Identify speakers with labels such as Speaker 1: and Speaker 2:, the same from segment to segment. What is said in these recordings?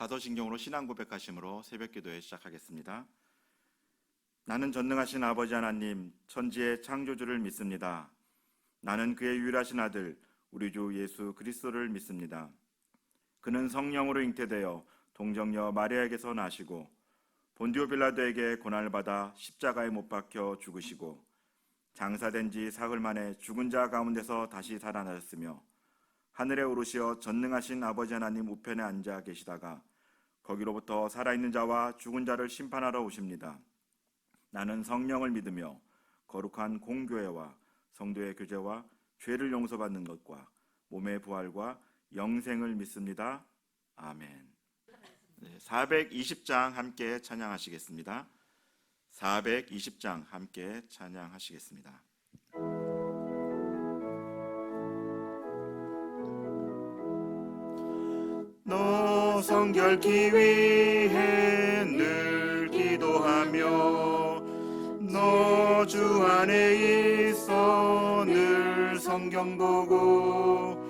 Speaker 1: 사도신경으로 신앙 고백하심으로 새벽기도회 시작하겠습니다. 나는 전능하신 아버지 하나님, 천지의 창조주를 믿습니다. 나는 그의 유일하신 아들 우리 주 예수 그리스도를 믿습니다. 그는 성령으로 잉태되어 동정녀 마리아에게서 나시고 본디오 빌라도에게 고난을 받아 십자가에 못 박혀 죽으시고 장사된 지 사흘 만에 죽은 자 가운데서 다시 살아나셨으며 하늘에 오르시어 전능하신 아버지 하나님 우편에 앉아 계시다가 거기로부터 살아있는 자와 죽은 자를 심판하러 오십니다. 나는 성령을 믿으며 거룩한 공교회와 성도의 교제와 죄를 용서받는 것과 몸의 부활과 영생을 믿습니다. 아멘. 420장 함께 찬양하시겠습니다. 420장 함께 찬양하시겠습니다. 너 성결케 위해 늘 기도하며 너 주 안에 있어 늘 성경 보고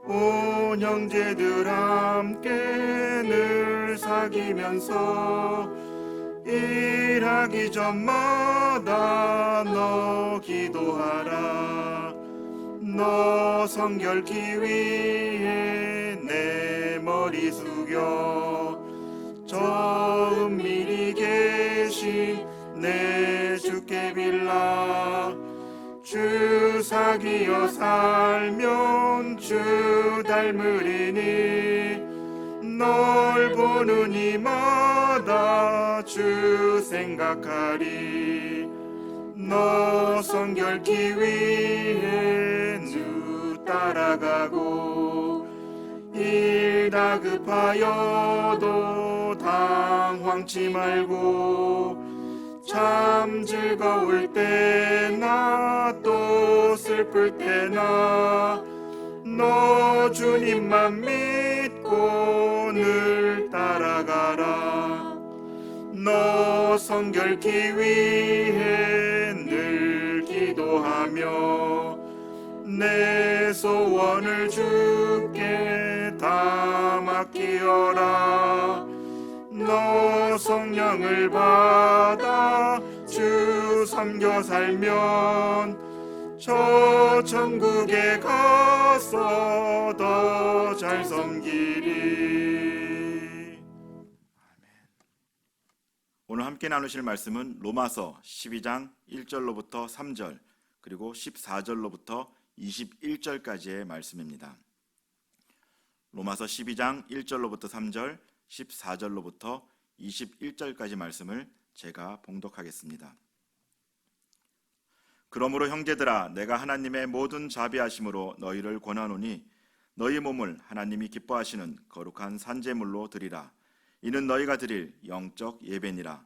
Speaker 1: 온 형제들 함께 늘 사귀면서 일하기 전마다 너 기도하라. 너 성결케 위해 내 머리 숙여 저 은밀히 계신 내 주께 빌라. 주 사귀어 살면 주 닮으리니 널 보는 이마다 주 생각하리. 너 성결케 위해 주 따라가고 일 다급하여도 당황치 말고 참 즐거울 때나 또 슬플 때나 너 주님만 믿고 늘 따라가라. 너 성결케 위해 늘 기도하며 내 소원을 주께 다 맡기어라. 너 성령을 받아 주 섬겨 살면 저 천국에 가서 더 잘 섬기리. 아멘. 오늘 함께 나누실 말씀은 로마서 12장 1절로부터 3절 그리고 14절로부터 21절까지의 말씀입니다. 로마서 12장 1절로부터 3절 14절로부터 21절까지 말씀을 제가 봉독하겠습니다. 그러므로 형제들아, 내가 하나님의 모든 자비하심으로 너희를 권하노니 너희 몸을 하나님이 기뻐하시는 거룩한 산제물로 드리라. 이는 너희가 드릴 영적 예배니라.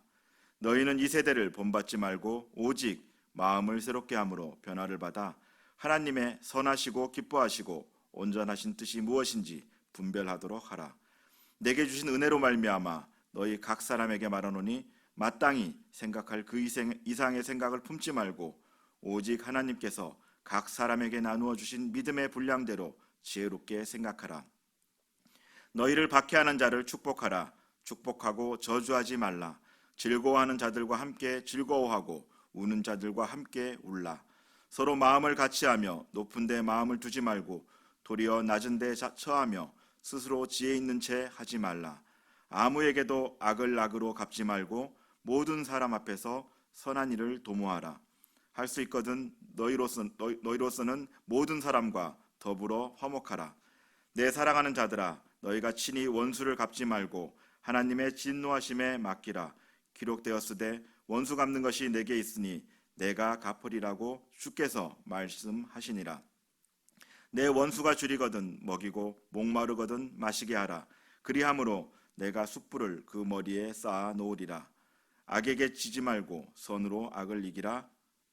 Speaker 1: 너희는 이 세대를 본받지 말고 오직 마음을 새롭게 함으로 변화를 받아 하나님의 선하시고 기뻐하시고 온전하신 뜻이 무엇인지 분별하도록 하라. 내게 주신 은혜로 말미암아 너희 각 사람에게 말하노니 마땅히 생각할 그 이상의 생각을 품지 말고 오직 하나님께서 각 사람에게 나누어 주신 믿음의 분량대로 지혜롭게 생각하라. 너희를 박해하는 자를 축복하라. 축복하고 저주하지 말라. 즐거워하는 자들과 함께 즐거워하고 우는 자들과 함께 울라. 서로 마음을 같이하며 높은 데 마음을 두지 말고 도리어 낮은 데 처하며 스스로 지혜 있는 채 하지 말라. 아무에게도 악을 악으로 갚지 말고 모든 사람 앞에서 선한 일을 도모하라. 할 수 있거든 너희로서는 모든 사람과 더불어 화목하라. 내 사랑하는 자들아, 너희가 친히 원수를 갚지 말고 하나님의 진노하심에 맡기라. 기록되었으되 원수 갚는 것이 내게 있으니 내가 갚으리라고 주께서 말씀하시니라. 내 원수가 줄이거든 먹이고 목마르거든 마시게 하라. 그리함으로 내가 숯불을 그 머리에 쌓아 놓으리라. 악에게 지지 말고 선으로 악을 이기라.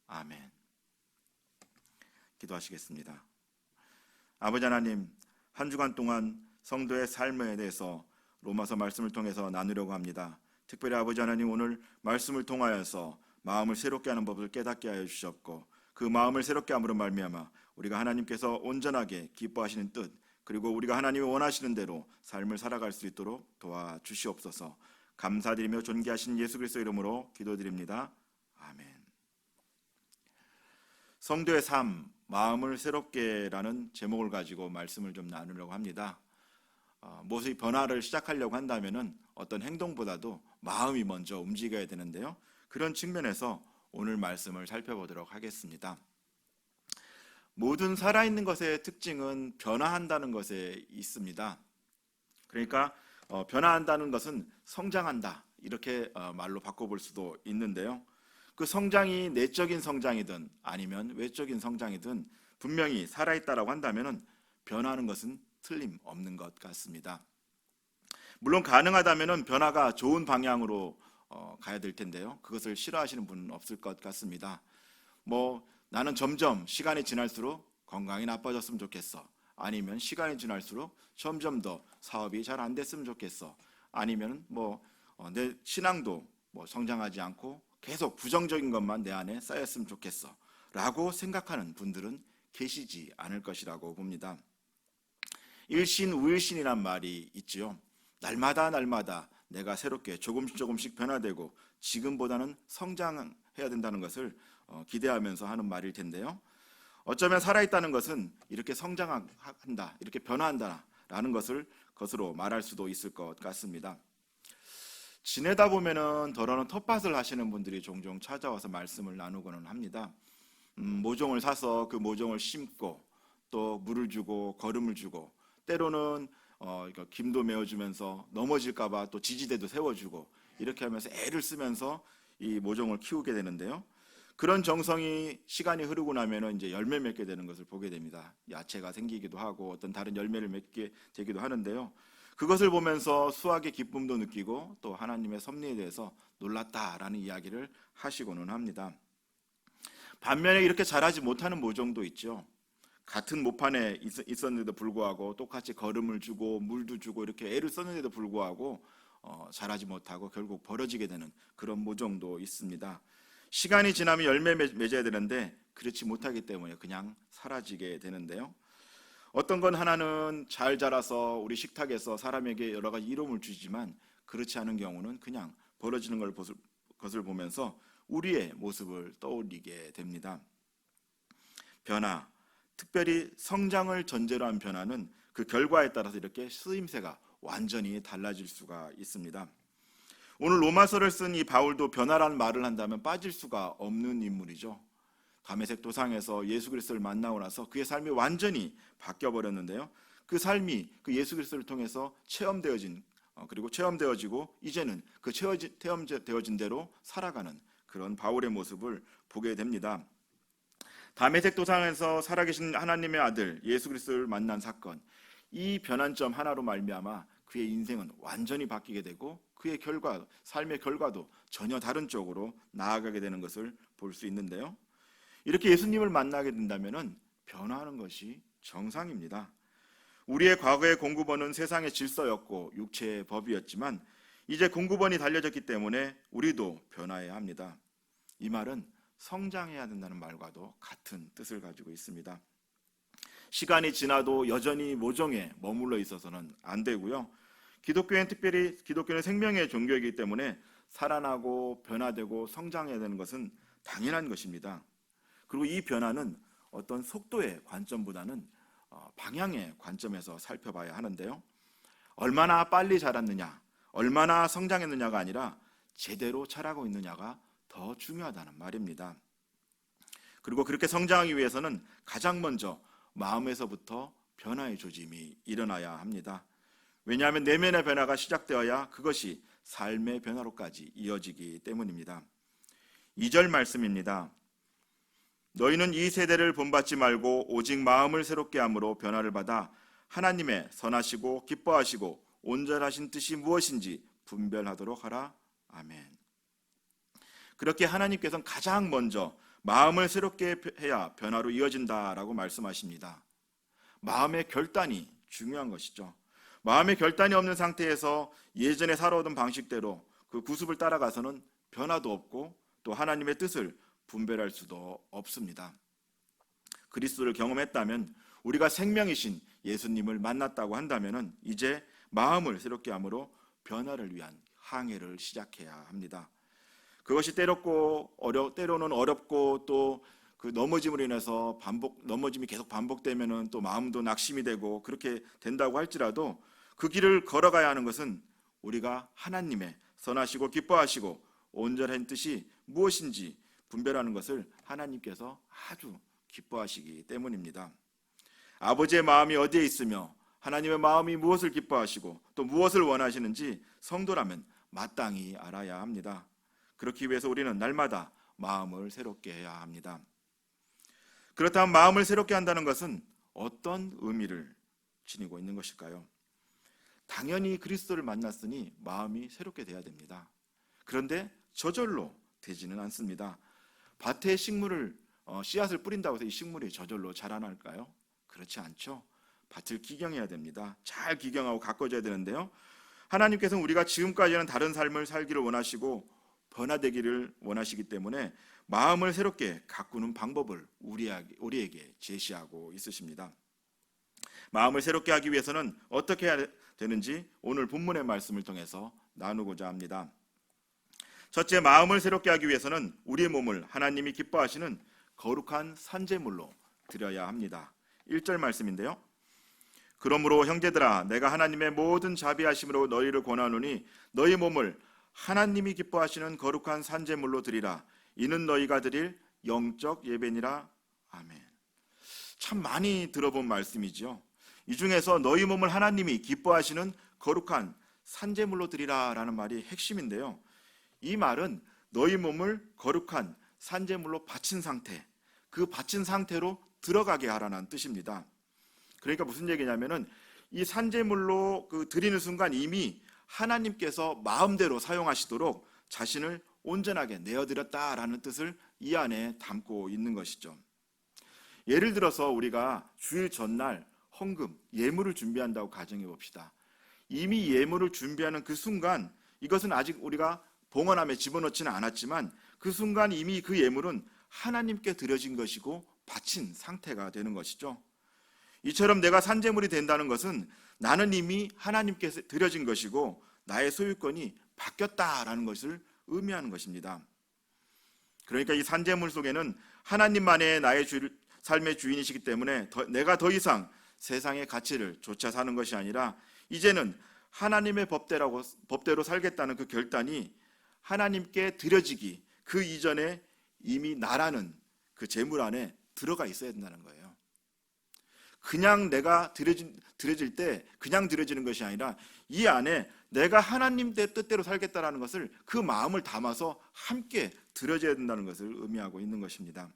Speaker 1: 아멘. 기도하시겠습니다. 아버지 하나님, 한 주간 동안 성도의 삶에 대해서 로마서 말씀을 통해서 나누려고 합니다. 특별히 아버지 하나님, 오늘 말씀을 통하여서 마음을 새롭게 하는 법을 깨닫게 하여 주셨고 그 마음을 새롭게 함으로 말미암아 우리가 하나님께서 온전하게 기뻐하시는 뜻, 그리고 우리가 하나님이 원하시는 대로 삶을 살아갈 수 있도록 도와주시옵소서. 감사드리며 존귀하신 예수 그리스도 이름으로 기도드립니다. 아멘. 성도의 삶, 마음을 새롭게라는 제목을 가지고 말씀을 좀 나누려고 합니다. 무엇의 변화를 시작하려고 한다면은 어떤 행동보다도 마음이 먼저 움직여야 되는데요. 그런 측면에서 오늘 말씀을 살펴보도록 하겠습니다. 모든 살아있는 것의 특징은 변화한다는 것에 있습니다. 그러니까 변화한다는 것은 성장한다, 이렇게 말로 바꿔볼 수도 있는데요. 그 성장이 내적인 성장이든 아니면 외적인 성장이든 분명히 살아있다라고 한다면 변화하는 것은 틀림없는 것 같습니다. 물론 가능하다면 변화가 좋은 방향으로 가야 될 텐데요. 그것을 싫어하시는 분은 없을 것 같습니다. 나는 점점 시간이 지날수록 건강이 나빠졌으면 좋겠어. 아니면 시간이 지날수록 점점 더 사업이 잘 안 됐으면 좋겠어. 아니면 내 신앙도 성장하지 않고 계속 부정적인 것만 내 안에 쌓였으면 좋겠어 라고 생각하는 분들은 계시지 않을 것이라고 봅니다. 일신우일신이란 말이 있지요. 날마다 내가 새롭게 조금씩 변화되고 지금보다는 성장해야 된다는 것을 기대하면서 하는 말일 텐데요. 어쩌면 살아있다는 것은 이렇게 성장한다, 이렇게 변화한다라는 것으로 말할 수도 있을 것 같습니다. 지내다 보면은 더러는 텃밭을 하시는 분들이 종종 찾아와서 말씀을 나누고는 합니다. 모종을 사서 그 모종을 심고 또 물을 주고 거름을 주고 때로는 김도 메워주면서 넘어질까봐 또 지지대도 세워주고 이렇게 하면서 애를 쓰면서 이 모종을 키우게 되는데요. 그런 정성이 시간이 흐르고 나면은 이제 열매 맺게 되는 것을 보게 됩니다. 야채가 생기기도 하고 어떤 다른 열매를 맺게 되기도 하는데요. 그것을 보면서 수확의 기쁨도 느끼고 또 하나님의 섭리에 대해서 놀랐다라는 이야기를 하시고는 합니다. 반면에 이렇게 자라지 못하는 모종도 있죠. 같은 모판에 있었는데도 불구하고 똑같이 거름을 주고 물도 주고 이렇게 애를 썼는데도 불구하고 자라지 못하고 결국 벌어지게 되는 그런 모종도 있습니다. 시간이 지나면 열매 맺어야 되는데 그렇지 못하기 때문에 그냥 사라지게 되는데요. 어떤 건 하나는 잘 자라서 우리 식탁에서 사람에게 여러 가지 이름을 주지만 그렇지 않은 경우는 그냥 벌어지는 것을 보면서 우리의 모습을 떠올리게 됩니다. 변화, 특별히 성장을 전제로 한 변화는 그 결과에 따라서 이렇게 쓰임새가 완전히 달라질 수가 있습니다. 오늘 로마서를 쓴 이 바울도 변화라는 말을 한다면 빠질 수가 없는 인물이죠. 다메섹 도상에서 예수 그리스도를 만나고 나서 그의 삶이 완전히 바뀌어 버렸는데요. 그 삶이 그 예수 그리스도를 통해서 체험되어지고 이제는 그 체험되어진 대로 살아가는 그런 바울의 모습을 보게 됩니다. 다메섹 도상에서 살아계신 하나님의 아들 예수 그리스도를 만난 사건, 이 변환점 하나로 말미암아 그의 인생은 완전히 바뀌게 되고 그의 삶의 결과도 전혀 다른 쪽으로 나아가게 되는 것을 볼 수 있는데요. 이렇게 예수님을 만나게 된다면 변화하는 것이 정상입니다. 우리의 과거의 공구번은 세상의 질서였고 육체의 법이었지만 이제 공구번이 달려졌기 때문에 우리도 변화해야 합니다. 이 말은 성장해야 된다는 말과도 같은 뜻을 가지고 있습니다. 시간이 지나도 여전히 모종에 머물러 있어서는 안 되고요. 기독교는 생명의 종교이기 때문에 살아나고 변화되고 성장해야 되는 것은 당연한 것입니다. 그리고 이 변화는 어떤 속도의 관점보다는 방향의 관점에서 살펴봐야 하는데요. 얼마나 빨리 자랐느냐, 얼마나 성장했느냐가 아니라 제대로 자라고 있느냐가 더 중요하다는 말입니다. 그리고 그렇게 성장하기 위해서는 가장 먼저 마음에서부터 변화의 조짐이 일어나야 합니다. 왜냐하면 내면의 변화가 시작되어야 그것이 삶의 변화로까지 이어지기 때문입니다. 2절 말씀입니다. 너희는 이 세대를 본받지 말고 오직 마음을 새롭게 함으로 변화를 받아 하나님의 선하시고 기뻐하시고 온전하신 뜻이 무엇인지 분별하도록 하라. 아멘. 그렇게 하나님께서는 가장 먼저 마음을 새롭게 해야 변화로 이어진다라고 말씀하십니다. 마음의 결단이 중요한 것이죠. 마음의 결단이 없는 상태에서 예전에 살아오던 방식대로 그 구습을 따라가서는 변화도 없고 또 하나님의 뜻을 분별할 수도 없습니다. 그리스도를 경험했다면 우리가 생명이신 예수님을 만났다고 한다면 이제 마음을 새롭게 함으로 변화를 위한 항해를 시작해야 합니다. 그것이 때로는 어렵고 또 그 넘어짐으로 인해서 넘어짐이 계속 반복되면은 또 마음도 낙심이 되고 그렇게 된다고 할지라도 그 길을 걸어가야 하는 것은 우리가 하나님의 선하시고 기뻐하시고 온전한 뜻이 무엇인지 분별하는 것을 하나님께서 아주 기뻐하시기 때문입니다. 아버지의 마음이 어디에 있으며 하나님의 마음이 무엇을 기뻐하시고 또 무엇을 원하시는지 성도라면 마땅히 알아야 합니다. 그렇기 위해서 우리는 날마다 마음을 새롭게 해야 합니다. 그렇다면 마음을 새롭게 한다는 것은 어떤 의미를 지니고 있는 것일까요? 당연히 그리스도를 만났으니 마음이 새롭게 돼야 됩니다. 그런데 저절로 되지는 않습니다. 밭에 식물을 씨앗을 뿌린다고 해서 이 식물이 저절로 자라날까요? 그렇지 않죠. 밭을 기경해야 됩니다. 잘 기경하고 가꿔줘야 되는데요. 하나님께서는 우리가 지금까지는 다른 삶을 살기를 원하시고 변화되기를 원하시기 때문에 마음을 새롭게 가꾸는 방법을 우리에게 제시하고 있으십니다. 마음을 새롭게 하기 위해서는 어떻게 해야 되는지 오늘 본문의 말씀을 통해서 나누고자 합니다. 첫째, 마음을 새롭게 하기 위해서는 우리의 몸을 하나님이 기뻐하시는 거룩한 산제물로 드려야 합니다. 1절 말씀인데요. 그러므로 형제들아 내가 하나님의 모든 자비하심으로 너희를 권하노니 너희 몸을 하나님이 기뻐하시는 거룩한 산제물로 드리라. 이는 너희가 드릴 영적 예배니라. 아멘. 참 많이 들어본 말씀이죠. 이 중에서 너희 몸을 하나님이 기뻐하시는 거룩한 산제물로 드리라 라는 말이 핵심인데요. 이 말은 너희 몸을 거룩한 산제물로 바친 상태, 그 바친 상태로 들어가게 하라는 뜻입니다. 그러니까 무슨 얘기냐면은 이 산제물로 드리는 순간 이미 하나님께서 마음대로 사용하시도록 자신을 온전하게 내어드렸다라는 뜻을 이 안에 담고 있는 것이죠. 예를 들어서 우리가 주일 전날 헌금, 예물을 준비한다고 가정해 봅시다. 이미 예물을 준비하는 그 순간 이것은 아직 우리가 봉헌함에 집어넣지는 않았지만 그 순간 이미 그 예물은 하나님께 드려진 것이고 바친 상태가 되는 것이죠. 이처럼 내가 산제물이 된다는 것은 나는 이미 하나님께 드려진 것이고 나의 소유권이 바뀌었다라는 것을 의미하는 것입니다. 그러니까 이 산제물 속에는 하나님만의 나의 삶의 주인이시기 때문에 내가 더 이상 세상의 가치를 좇아 사는 것이 아니라 이제는 하나님의 법대로 살겠다는 그 결단이 하나님께 드려지기 그 이전에 이미 나라는 그 재물 안에 들어가 있어야 된다는 거예요. 그냥 내가 드려질 때 그냥 드려지는 것이 아니라 이 안에 내가 하나님 뜻대로 살겠다라는 것을 그 마음을 담아서 함께 드려져야 된다는 것을 의미하고 있는 것입니다.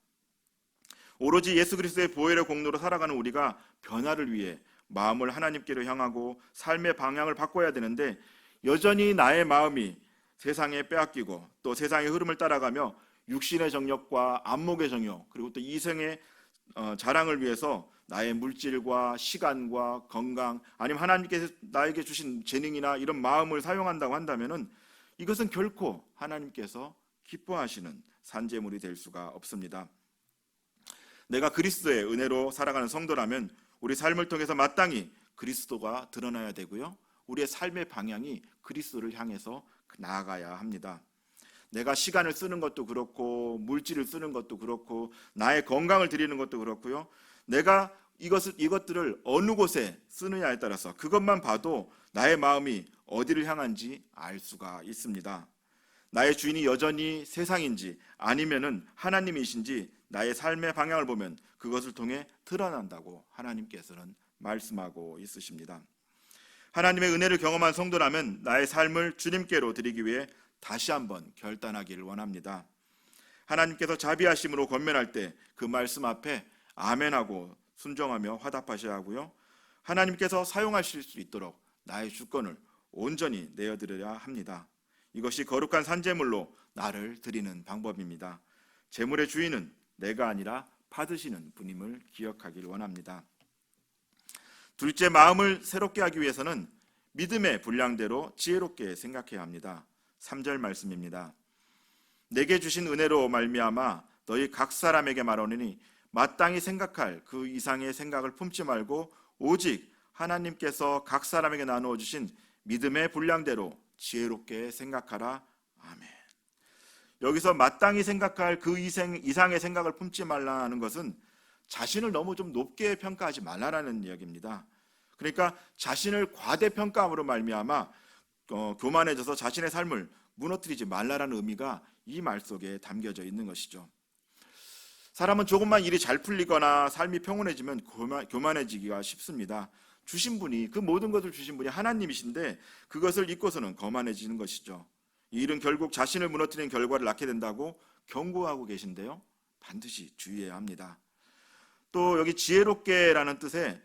Speaker 1: 오로지 예수 그리스도의 보혈의 공로로 살아가는 우리가 변화를 위해 마음을 하나님께로 향하고 삶의 방향을 바꿔야 되는데 여전히 나의 마음이 세상에 빼앗기고 또 세상의 흐름을 따라가며 육신의 정욕과 안목의 정욕 그리고 또 이성의 자랑을 위해서 나의 물질과 시간과 건강 아니면 하나님께서 나에게 주신 재능이나 이런 마음을 사용한다고 한다면은 이것은 결코 하나님께서 기뻐하시는 산제물이 될 수가 없습니다. 내가 그리스도의 은혜로 살아가는 성도라면 우리 삶을 통해서 마땅히 그리스도가 드러나야 되고요. 우리의 삶의 방향이 그리스도를 향해서 나아가야 합니다. 내가 시간을 쓰는 것도 그렇고 물질을 쓰는 것도 그렇고 나의 건강을 드리는 것도 그렇고요. 내가 이것들을 어느 곳에 쓰느냐에 따라서 그것만 봐도 나의 마음이 어디를 향한지 알 수가 있습니다. 나의 주인이 여전히 세상인지 아니면은 하나님이신지 나의 삶의 방향을 보면 그것을 통해 드러난다고 하나님께서는 말씀하고 있으십니다. 하나님의 은혜를 경험한 성도라면 나의 삶을 주님께로 드리기 위해 다시 한번 결단하기를 원합니다. 하나님께서 자비하심으로 권면할 때 그 말씀 앞에 아멘하고 순종하며 화답하셔야 하고요. 하나님께서 사용하실 수 있도록 나의 주권을 온전히 내어드려야 합니다. 이것이 거룩한 산제물로 나를 드리는 방법입니다. 제물의 주인은 내가 아니라 받으시는 분임을 기억하길 원합니다. 둘째, 마음을 새롭게 하기 위해서는 믿음의 분량대로 지혜롭게 생각해야 합니다. 3절 말씀입니다. 내게 주신 은혜로 말미암아 너희 각 사람에게 말하노니 마땅히 생각할 그 이상의 생각을 품지 말고 오직 하나님께서 각 사람에게 나누어 주신 믿음의 분량대로 지혜롭게 생각하라. 아멘. 여기서 마땅히 생각할 그 이상의 생각을 품지 말라는 것은 자신을 너무 좀 높게 평가하지 말라라는 이야기입니다. 그러니까 자신을 과대평가함으로 말미암아 교만해져서 자신의 삶을 무너뜨리지 말라라는 의미가 이 말 속에 담겨져 있는 것이죠. 사람은 조금만 일이 잘 풀리거나 삶이 평온해지면 교만해지기가 쉽습니다. 주신 분이, 그 모든 것을 주신 분이 하나님이신데 그것을 잊고서는 거만해지는 것이죠. 이 일은 결국 자신을 무너뜨리는 결과를 낳게 된다고 경고하고 계신데요, 반드시 주의해야 합니다. 또 여기 지혜롭게라는 뜻의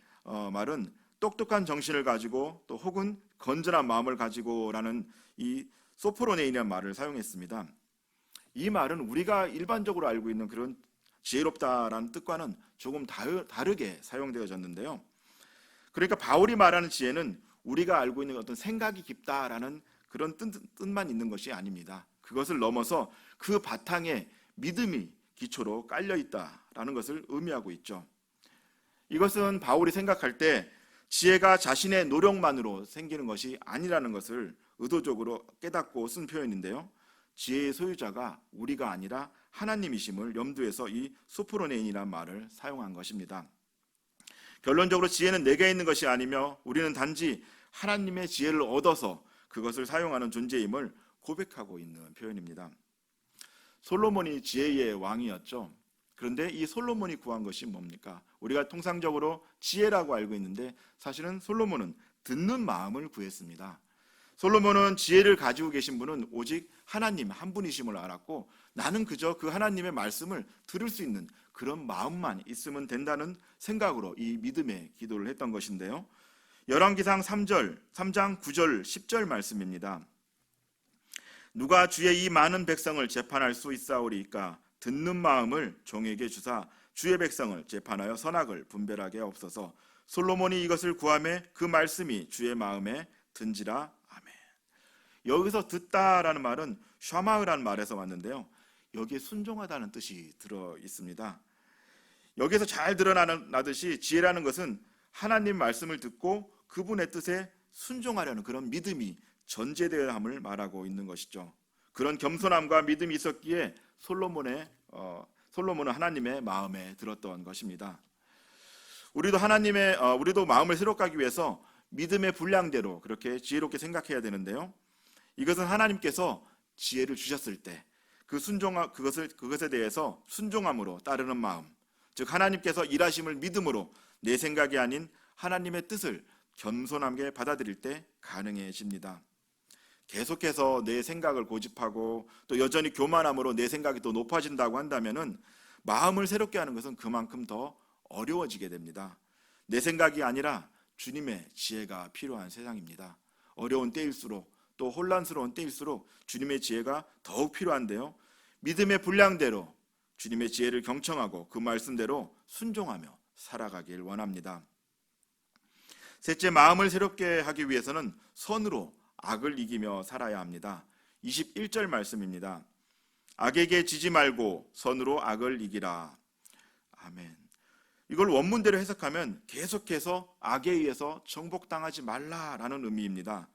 Speaker 1: 말은 똑똑한 정신을 가지고 또 혹은 건전한 마음을 가지고라는 이 소프로네이라는 말을 사용했습니다. 이 말은 우리가 일반적으로 알고 있는 그런 지혜롭다라는 뜻과는 조금 다르게 사용되어졌는데요. 그러니까 바울이 말하는 지혜는 우리가 알고 있는 어떤 생각이 깊다라는 그런 뜻만 있는 것이 아닙니다. 그것을 넘어서 그 바탕에 믿음이 기초로 깔려 있다라는 것을 의미하고 있죠. 이것은 바울이 생각할 때 지혜가 자신의 노력만으로 생기는 것이 아니라는 것을 의도적으로 깨닫고 쓴 표현인데요, 지혜의 소유자가 우리가 아니라 하나님이심을 염두에서 이 소프로네인이라는 말을 사용한 것입니다. 결론적으로 지혜는 내게 있는 것이 아니며 우리는 단지 하나님의 지혜를 얻어서 그것을 사용하는 존재임을 고백하고 있는 표현입니다. 솔로몬이 지혜의 왕이었죠. 그런데 이 솔로몬이 구한 것이 뭡니까? 우리가 통상적으로 지혜라고 알고 있는데 사실은 솔로몬은 듣는 마음을 구했습니다. 솔로몬은 지혜를 가지고 계신 분은 오직 하나님 한 분이심을 알았고, 나는 그저 그 하나님의 말씀을 들을 수 있는 그런 마음만 있으면 된다는 생각으로 이 믿음의 기도를 했던 것인데요, 열왕기상 3장 9절 10절 말씀입니다. 누가 주의 이 많은 백성을 재판할 수 있사오리이까? 듣는 마음을 종에게 주사 주의 백성을 재판하여 선악을 분별하게 하옵소서. 솔로몬이 이것을 구하매 그 말씀이 주의 마음에 든지라. 아멘. 여기서 듣다라는 말은 샤마흐라는 말에서 왔는데요, 여기에 순종하다는 뜻이 들어 있습니다. 여기에서 잘 드러나듯이 지혜라는 것은 하나님 말씀을 듣고 그분의 뜻에 순종하려는 그런 믿음이 전제되어야 함을 말하고 있는 것이죠. 그런 겸손함과 믿음이 있었기에 솔로몬은 하나님의 마음에 들었던 것입니다. 우리도 마음을 새롭게 하기 위해서 믿음의 분량대로 그렇게 지혜롭게 생각해야 되는데요, 이것은 하나님께서 지혜를 주셨을 때 그것에 대해서 순종함으로 따르는 마음, 즉 하나님께서 일하심을 믿음으로 내 생각이 아닌 하나님의 뜻을 겸손하게 받아들일 때 가능해집니다. 계속해서 내 생각을 고집하고 또 여전히 교만함으로 내 생각이 더 높아진다고 한다면은 마음을 새롭게 하는 것은 그만큼 더 어려워지게 됩니다. 내 생각이 아니라 주님의 지혜가 필요한 세상입니다. 어려운 때일수록 또 혼란스러운 때일수록 주님의 지혜가 더욱 필요한데요, 믿음의 분량대로 주님의 지혜를 경청하고 그 말씀대로 순종하며 살아가길 원합니다. 셋째, 마음을 새롭게 하기 위해서는 선으로 악을 이기며 살아야 합니다. 21절 말씀입니다. 악에게 지지 말고 선으로 악을 이기라. 아멘. 이걸 원문대로 해석하면 계속해서 악에 의해서 정복당하지 말라라는 의미입니다.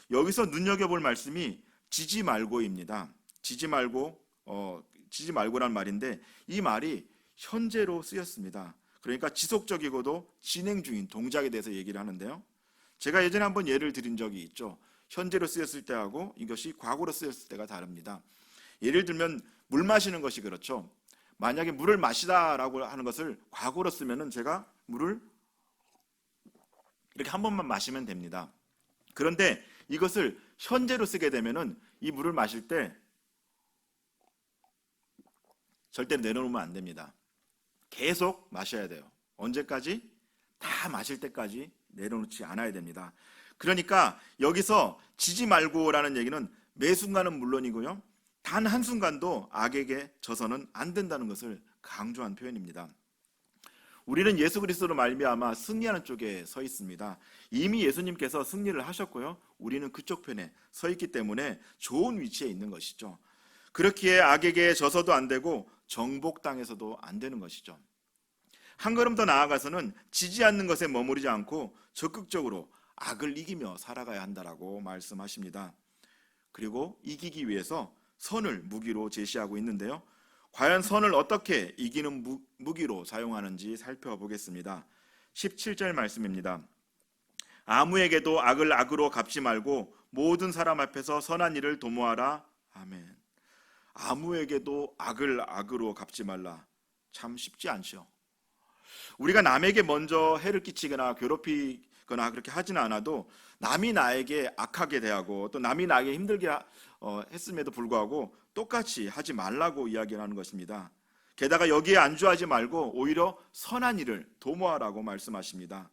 Speaker 1: 여기서 눈여겨볼 말씀이 지지 말고입니다. 지지 말고란 말인데 이 말이 현재로 쓰였습니다. 그러니까 지속적이고도 진행 중인 동작에 대해서 얘기를 하는데요, 제가 예전에 한번 예를 드린 적이 있죠. 현재로 쓰였을 때하고 이것이 과거로 쓰였을 때가 다릅니다. 예를 들면 물 마시는 것이 그렇죠. 만약에 물을 마시다라고 하는 것을 과거로 쓰면은 제가 물을 이렇게 한 번만 마시면 됩니다. 그런데 이것을 현재로 쓰게 되면은 이 물을 마실 때 절대 내려놓으면 안 됩니다. 계속 마셔야 돼요. 언제까지? 다 마실 때까지 내려놓지 않아야 됩니다. 그러니까 여기서 지지 말고라는 얘기는 매 순간은 물론이고요, 단 한순간도 악에게 져서는 안 된다는 것을 강조한 표현입니다. 우리는 예수 그리스도로 말미암아 승리하는 쪽에 서 있습니다. 이미 예수님께서 승리를 하셨고요, 우리는 그쪽 편에 서 있기 때문에 좋은 위치에 있는 것이죠. 그렇기에 악에게 져서도 안 되고 정복당해서도 안 되는 것이죠. 한 걸음 더 나아가서는 지지 않는 것에 머무르지 않고 적극적으로 악을 이기며 살아가야 한다라고 말씀하십니다. 그리고 이기기 위해서 선을 무기로 제시하고 있는데요. 과연 선을 어떻게 이기는 무기로 사용하는지 살펴보겠습니다. 17절 말씀입니다. 아무에게도 악을 악으로 갚지 말고 모든 사람 앞에서 선한 일을 도모하라. 아멘. 아무에게도 악을 악으로 갚지 말라. 참 쉽지 않죠. 우리가 남에게 먼저 해를 끼치거나 괴롭히거나 그렇게 하지는 않아도 남이 나에게 악하게 대하고 또 남이 나에게 힘들게 했음에도 불구하고 똑같이 하지 말라고 이야기하는 것입니다. 게다가 여기에 안주하지 말고 오히려 선한 일을 도모하라고 말씀하십니다.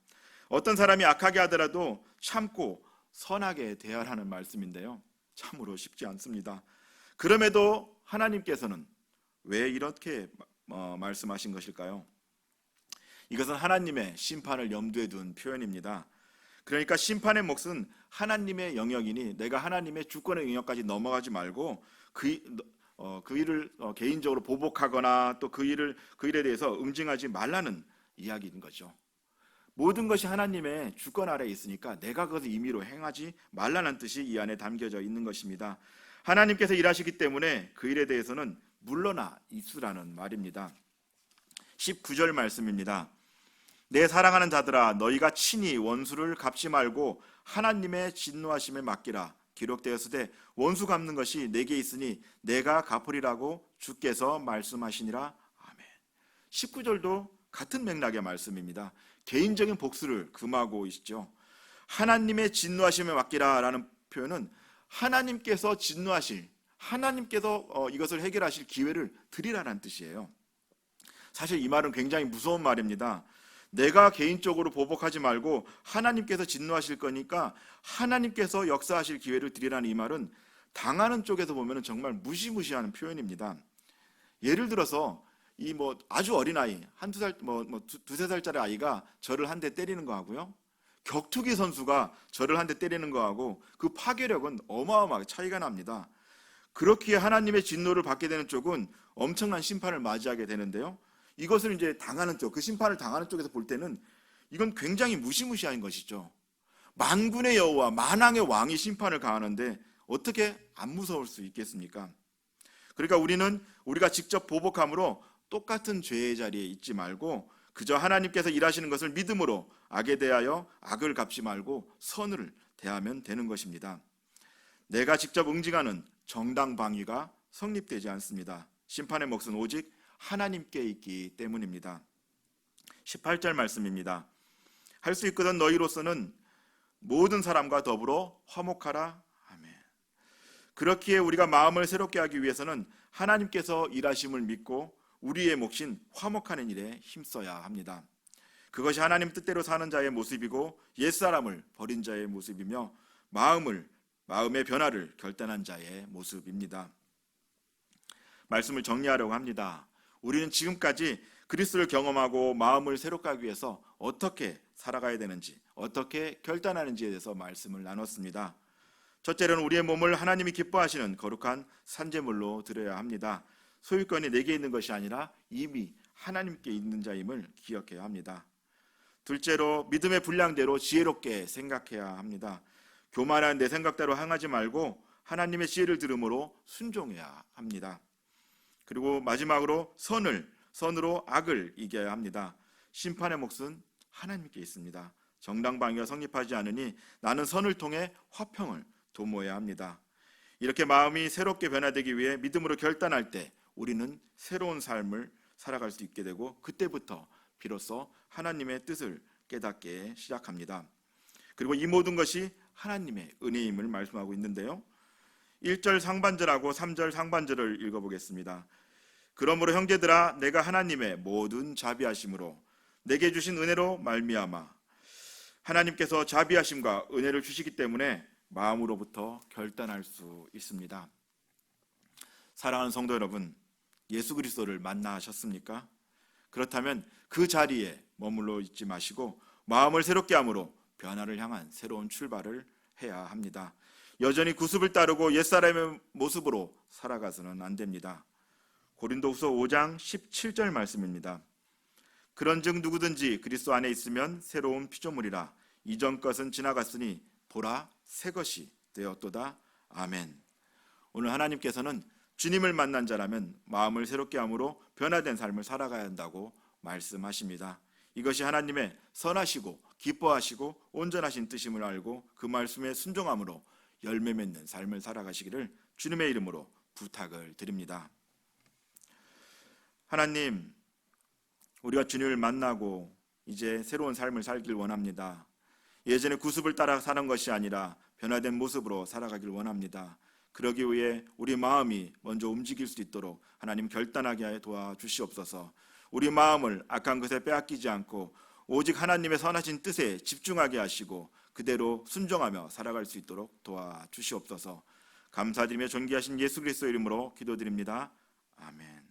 Speaker 1: 어떤 사람이 악하게 하더라도 참고 선하게 대하라는 말씀인데요. 참으로 쉽지 않습니다. 그럼에도 하나님께서는 왜 이렇게 말씀하신 것일까요? 이것은 하나님의 심판을 염두에 둔 표현입니다. 그러니까 심판의 몫은 하나님의 영역이니 내가 하나님의 주권의 영역까지 넘어가지 말고 그 일을 개인적으로 보복하거나 또 그 일에 대해서 응징하지 말라는 이야기인 거죠. 모든 것이 하나님의 주권 아래에 있으니까 내가 그것을 임의로 행하지 말라는 뜻이 이 안에 담겨져 있는 것입니다. 하나님께서 일하시기 때문에 그 일에 대해서는 물러나 있으라는 말입니다. 19절 말씀입니다. 내 사랑하는 자들아 너희가 친히 원수를 갚지 말고 하나님의 진노하심에 맡기라. 기록되었으되 원수 갚는 것이 내게 있으니 내가 갚으리라고 주께서 말씀하시니라. 아멘. 19절도 같은 맥락의 말씀입니다. 개인적인 복수를 금하고 있죠. 하나님의 진노하심에 맡기라 라는 표현은 하나님께서 진노하실, 하나님께서 이것을 해결하실 기회를 드리라는 뜻이에요. 사실 이 말은 굉장히 무서운 말입니다. 내가 개인적으로 보복하지 말고 하나님께서 진노하실 거니까 하나님께서 역사하실 기회를 드리라는 이 말은 당하는 쪽에서 보면 정말 무시무시한 표현입니다. 예를 들어서 아주 어린 아이, 한두 살, 두세 살짜리 아이가 저를 한 대 때리는 거하고요. 격투기 선수가 저를 한 대 때리는 거하고 그 파괴력은 어마어마하게 차이가 납니다. 그렇기에 하나님의 진노를 받게 되는 쪽은 엄청난 심판을 맞이하게 되는데요. 이것을 이제 당하는 쪽, 그 심판을 당하는 쪽에서 볼 때는 이건 굉장히 무시무시한 것이죠. 만군의 여호와, 만왕의 왕이 심판을 가하는데 어떻게 안 무서울 수 있겠습니까? 그러니까 우리가 직접 보복함으로 똑같은 죄의 자리에 있지 말고 그저 하나님께서 일하시는 것을 믿음으로 악에 대하여 악을 갚지 말고 선을 대하면 되는 것입니다. 내가 직접 응징하는 정당방위가 성립되지 않습니다. 심판의 몫은 오직 하나님께 있기 때문입니다. 18절 말씀입니다. 할 수 있거든 너희로서는 모든 사람과 더불어 화목하라. 아멘. 그렇기에 우리가 마음을 새롭게 하기 위해서는 하나님께서 일하심을 믿고 우리의 몫인 화목하는 일에 힘써야 합니다. 그것이 하나님 뜻대로 사는 자의 모습이고 옛사람을 버린 자의 모습이며 마음의 변화를 결단한 자의 모습입니다. 말씀을 정리하려고 합니다. 우리는 지금까지 그리스도를 경험하고 마음을 새롭게 하기 위해서 어떻게 살아가야 되는지, 어떻게 결단하는지에 대해서 말씀을 나눴습니다. 첫째로는 우리의 몸을 하나님이 기뻐하시는 거룩한 산제물로 드려야 합니다. 소유권이 내게 있는 것이 아니라 이미 하나님께 있는 자임을 기억해야 합니다. 둘째로 믿음의 분량대로 지혜롭게 생각해야 합니다. 교만한 내 생각대로 행하지 말고 하나님의 지혜를 들음으로 순종해야 합니다. 그리고 마지막으로 선으로 악을 이겨야 합니다. 심판의 몫은 하나님께 있습니다. 정당방위가 성립하지 않으니 나는 선을 통해 화평을 도모해야 합니다. 이렇게 마음이 새롭게 변화되기 위해 믿음으로 결단할 때 우리는 새로운 삶을 살아갈 수 있게 되고 그때부터 비로소 하나님의 뜻을 깨닫게 시작합니다. 그리고 이 모든 것이 하나님의 은혜임을 말씀하고 있는데요. 1절 상반절하고 3절 상반절을 읽어보겠습니다. 그러므로 형제들아 내가 하나님의 모든 자비하심으로 내게 주신 은혜로 말미암아 하나님께서 자비하심과 은혜를 주시기 때문에 마음으로부터 결단할 수 있습니다. 사랑하는 성도 여러분, 예수 그리스도를 만나셨습니까? 그렇다면 그 자리에 머물러 있지 마시고 마음을 새롭게 함으로 변화를 향한 새로운 출발을 해야 합니다. 여전히 구습을 따르고 옛사람의 모습으로 살아가서는 안 됩니다. 고린도후서 5장 17절 말씀입니다. 그런즉 누구든지 그리스도 안에 있으면 새로운 피조물이라. 이전 것은 지나갔으니 보라 새 것이 되었도다. 아멘. 오늘 하나님께서는 주님을 만난 자라면 마음을 새롭게 함으로 변화된 삶을 살아가야 한다고 말씀하십니다. 이것이 하나님의 선하시고 기뻐하시고 온전하신 뜻임을 알고 그 말씀에 순종함으로 열매 맺는 삶을 살아가시기를 주님의 이름으로 부탁을 드립니다. 하나님, 우리가 주님을 만나고 이제 새로운 삶을 살길 원합니다. 예전에 구습을 따라 사는 것이 아니라 변화된 모습으로 살아가길 원합니다. 그러기 위해 우리 마음이 먼저 움직일 수 있도록 하나님 결단하게 도와주시옵소서. 우리 마음을 악한 것에 빼앗기지 않고 오직 하나님의 선하신 뜻에 집중하게 하시고 그대로 순종하며 살아갈 수 있도록 도와주시옵소서. 감사드리며 존귀하신 예수 그리스도 이름으로 기도드립니다. 아멘.